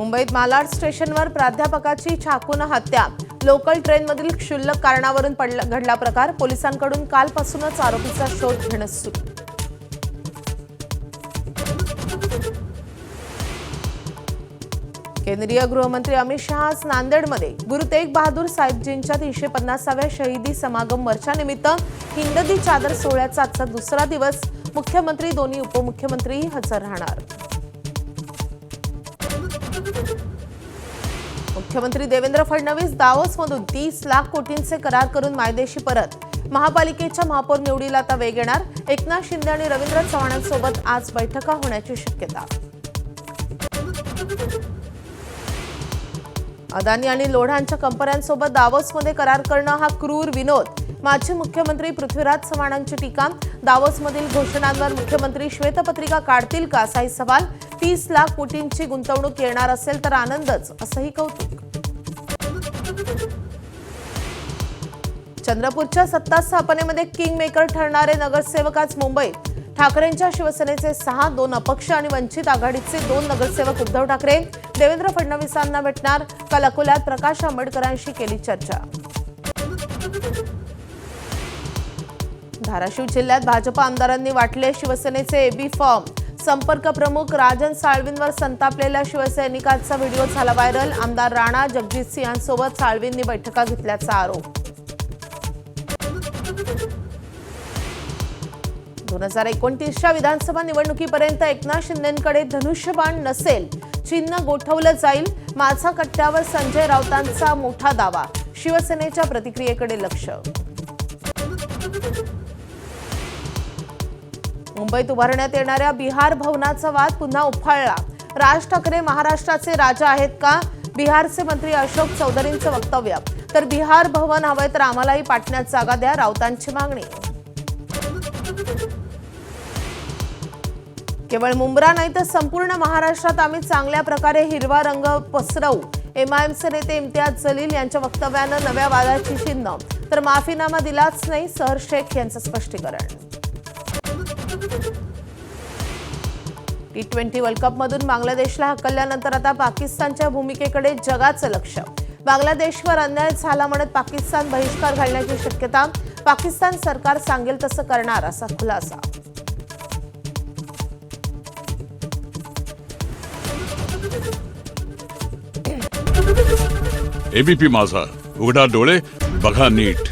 मुंबईत मालाड स्टेशनवर प्राध्यापकाची चाकूने हत्या। लोकल ट्रेनमधील क्षुल्लक कारणावरून घडला प्रकार। पोलिसांकडून कालपासूनच आरोपीचा शोध घेणं सुरू। केंद्रीय गृहमंत्री अमित शहा आज नांदेडमध्ये गुरु तेग बहादूर साहेबजींच्या 350व्या शहीदी समागम वर्षानिमित्त हिंददी चादर सोहळ्याचा आजचा दुसरा दिवस। मुख्यमंत्री, दोन्ही उपमुख्यमंत्री हजर राहणार। मुख्यमंत्री देवेंद्र फडणवीस दावोसमधून 30 लाख कोटींचे करार करून मायदेशी परत। महापालिकेच्या महापौर निवडीला आता वेग येणार। एकनाथ शिंदे आणि रवींद्र चव्हाणांसोबत आज बैठका होण्याची शक्यता। अदानी आणि लोढांच्या कंपन्यांसोबत दावोसमध्ये करार करणं हा क्रूर विनोद। माजी मुख्यमंत्री पृथ्वीराज चव्हाणांची टीका। दावोसमधील घोषणांवर मुख्यमंत्री श्वेतपत्रिका काढतील का, असाही सवाल। 30 लाख कोटींची गुंतवणूक येणार असेल तर आनंदच, असंही कौतुक। चंद्रपूरच्या सत्ता स्थापनेमध्ये किंग मेकर ठरणारे नगरसेवक आज मुंबईत। ठाकरेंच्या शिवसेनेचे 6, 2 अपक्ष आणि वंचित आघाडीचे 2 नगरसेवक उद्धव ठाकरे देवेंद्र फडणवीसांना भेटणार। काल अकोल्यात प्रकाश आंबेडकरांशी केली चर्चा। धाराशिव जिल्ह्यात भाजप आमदारांनी वाटले शिवसेनेचे एबी फॉर्म। संपर्क प्रमुख राजन साळवींवर संतापलेल्या शिवसैनिकांचा व्हिडिओ झाला व्हायरल। आमदार राणा जगजितसिंह यांसोबत साळवींनी बैठका घेतल्याचा आरोप। 2029च्या विधानसभा निवडणुकीपर्यंत एकनाथ शिंदेंकडे धनुष्यबाण नसेल, चिन्ह गोठवलं जाईल। माझा कट्ट्यावर संजय राऊतांचा मोठा दावा। शिवसेनेच्या प्रतिक्रियेकडे लक्ष। मुंबईत उभारण्यात येणाऱ्या बिहार भवनाचा वाद पुन्हा उफाळला। राज ठाकरे महाराष्ट्राचे राजा आहेत का? बिहारचे मंत्री अशोक चौधरींचं वक्तव्य। तर बिहार भवन हवंय तर आम्हालाही पाटण्यात जागा द्या, राऊतांची मागणी। केवळ मुंब्रा नाही तर संपूर्ण महाराष्ट्रात आम्ही चांगल्या प्रकारे हिरवा रंग पसरवू। एमआयएमचे नेते इम्तियाज जलील यांच्या वक्तव्यानं नव्या वादाची चिन्ह। तर माफीनामा दिलाच नाही, सहर शेख यांचं स्पष्टीकरण। T20 वर्ल्ड कपमधून बांगलादेशला हकलल्यानंतर आता पाकिस्तानच्या भूमिकेकडे जगाचं लक्ष। बांगलादेशवर अन्याय झाला म्हणत पाकिस्तान बहिष्कार घालण्याची शक्यता। पाकिस्तान सरकार सांगेल तसं करणार, असा खुलासा। एबीपी माझा, उघडा डोळे बघा नीट।